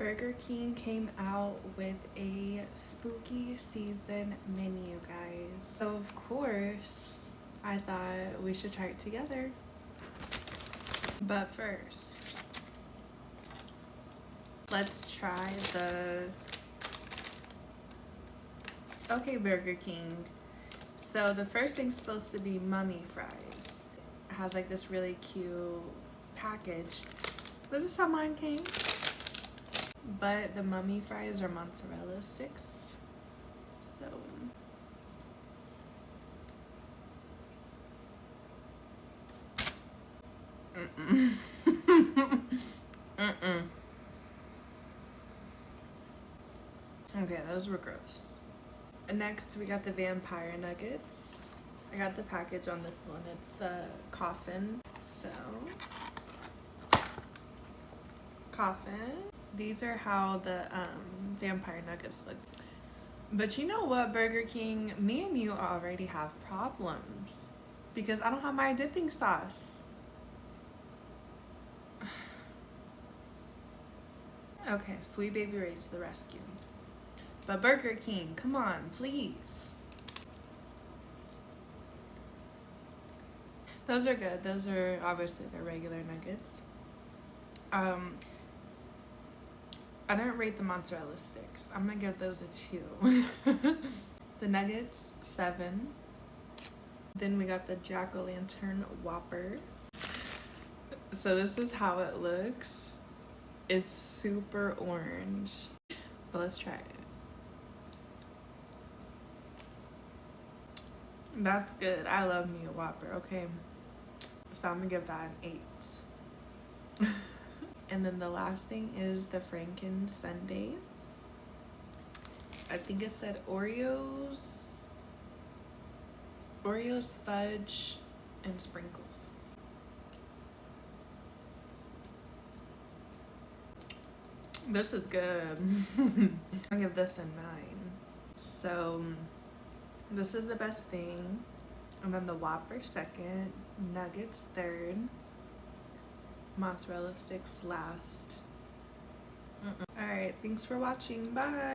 Burger King came out with a spooky season menu, guys. So of course, I thought we should try it together. But first, let's try the Okay Burger King. So the first thing's supposed to be mummy fries. It has like this really cute package. This is how mine came. But the mummy fries are mozzarella sticks. So Okay, those were gross. Next, we got the vampire nuggets. I got the package on this one. It's a coffin. So, coffin. These are how the vampire nuggets look. But you know what, Burger King? Me and you already have problems because I don't have my dipping sauce. Okay, Sweet Baby Ray's to the rescue. But Burger King, come on, please. Those are good. Those are obviously the regular nuggets. I didn't rate the mozzarella sticks. I'm gonna give those a 2. The nuggets, 7. Then we got the Jack-o'-lantern Whopper. So this is how it looks. It's super orange. But let's try it. That's good. I love me a Whopper, okay? So I'm gonna give that an 8. And then the last thing is the Franken Sundae. I think it said Oreos, fudge, and sprinkles. This is good. I'll give this a 9. So this is the best thing. And then the Whopper second, nuggets third, mozzarella sticks last. All right, thanks for watching. Bye.